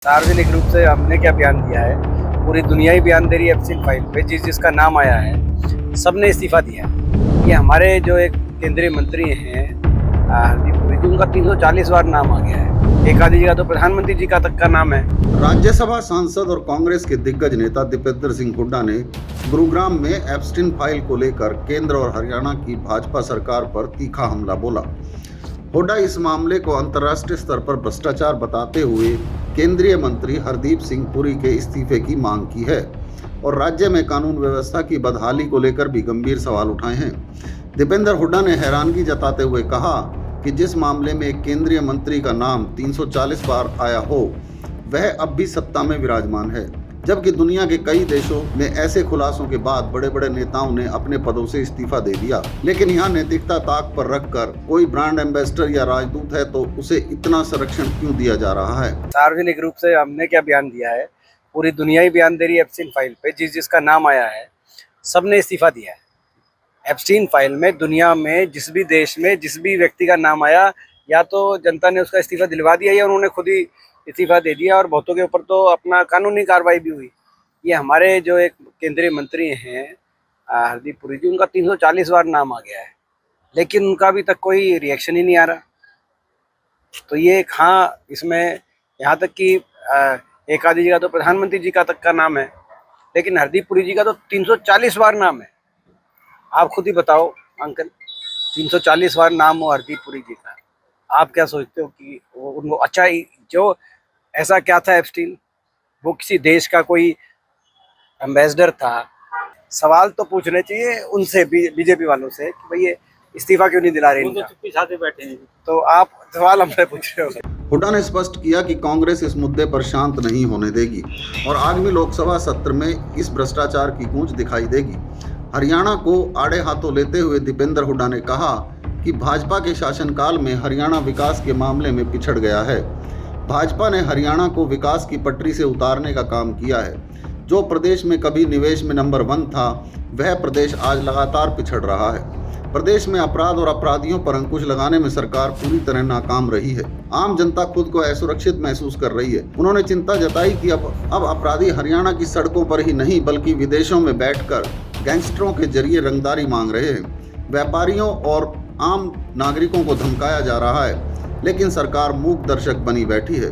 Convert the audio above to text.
सार्वजनिक रूप से हमने क्या बयान दिया है, पूरी दुनिया ही बयान दे रही है एप्सिन फाइल पे। जिसका नाम आया है सबने इस्तीफा दिया है। ये हमारे जो एक केंद्रीय मंत्री हैं हरदीप पुरी जी, उनका 340 बार नाम आ गया है। एक आधी जगह तो प्रधानमंत्री जी का तक का नाम है। राज्यसभा सांसद और कांग्रेस के दिग्गज नेता दीपेंद्र सिंह हुड्डा ने गुरुग्राम में एप्स्टीन फाइल को लेकर केंद्र और हरियाणा की भाजपा सरकार पर तीखा हमला बोला। हुड्डा इस मामले को अंतर्राष्ट्रीय स्तर पर भ्रष्टाचार बताते हुए केंद्रीय मंत्री हरदीप सिंह पुरी के इस्तीफे की मांग की है और राज्य में कानून व्यवस्था की बदहाली को लेकर भी गंभीर सवाल उठाए हैं। दीपेंद्र हुड्डा ने हैरानगी जताते हुए कहा कि जिस मामले में एक केंद्रीय मंत्री का नाम 340 बार आया हो, वह अब भी सत्ता में विराजमान है, जबकि दुनिया के कई देशों में ऐसे खुलासों के बाद बड़े बड़े नेताओं ने अपने पदों से इस्तीफा दे दिया। लेकिन यहाँ नैतिकता ताक पर रखकर कोई ब्रांड एम्बेसडर या राजदूत है तो उसे इतना संरक्षण क्यों दिया जा रहा है? सार्वजनिक रूप से हमने क्या बयान दिया है, पूरी दुनिया ही बयान दे रही है एप्सिन फाइल पे। जिसका नाम आया है सबने इस्तीफा दिया है। एप्स्टीन फाइल में दुनिया में जिस भी देश में जिस भी व्यक्ति का नाम आया, या तो जनता ने उसका इस्तीफा दिलवा दिया या उन्होंने खुद ही इस्तीफा दे दिया, और बहुतों के ऊपर तो अपना कानूनी कार्रवाई भी हुई। ये हमारे जो एक केंद्रीय मंत्री हैं हरदीप पुरी जी, उनका 340 बार नाम आ गया है, लेकिन उनका अभी तक कोई रिएक्शन ही नहीं आ रहा। तो ये हाँ, इसमें यहाँ तक कि एक आधी जगह तो प्रधानमंत्री जी का तक का नाम है, लेकिन हरदीप पुरी जी का तो 340 बार नाम है। आप खुद ही बताओ अंकल, 340 बार नाम हो हरदीप पुरी जी का, आप क्या सोचते हो कि वो उनको अच्छा ही, जो ऐसा क्या था एप्स्टीन, वो किसी देश का कोई एम्बेसडर था? सवाल तो पूछने चाहिए उनसे, बीजेपी वालों से, कि भाई ये इस्तीफा क्यों नहीं दिला रहे इनका? तो बैठे हैं, तो आप सवाल हमसे पूछ रहे हो। हुड्डा ने स्पष्ट किया कि कांग्रेस इस मुद्दे पर शांत नहीं होने देगी और आगामी लोकसभा सत्र में इस भ्रष्टाचार की गूंज दिखाई देगी। हरियाणा को आड़े हाथों लेते हुए दीपेंद्र हुड्डा ने कहा कि भाजपा के शासनकाल में हरियाणा विकास के मामले में पिछड़ गया है। भाजपा ने हरियाणा को विकास की पटरी से उतारने का काम किया है। जो प्रदेश में कभी निवेश में नंबर 1 था, वह प्रदेश आज लगातार पिछड़ रहा है। प्रदेश में अपराध और अपराधियों पर अंकुश लगाने में सरकार पूरी तरह नाकाम रही है। आम जनता खुद को असुरक्षित महसूस कर रही है। उन्होंने चिंता जताई कि अब अपराधी हरियाणा की सड़कों पर ही नहीं बल्कि विदेशों में बैठकर गैंगस्टरों के जरिए रंगदारी मांग रहे हैं। व्यापारियों और आम नागरिकों को धमकाया जा रहा है, लेकिन सरकार मूक दर्शक बनी बैठी है।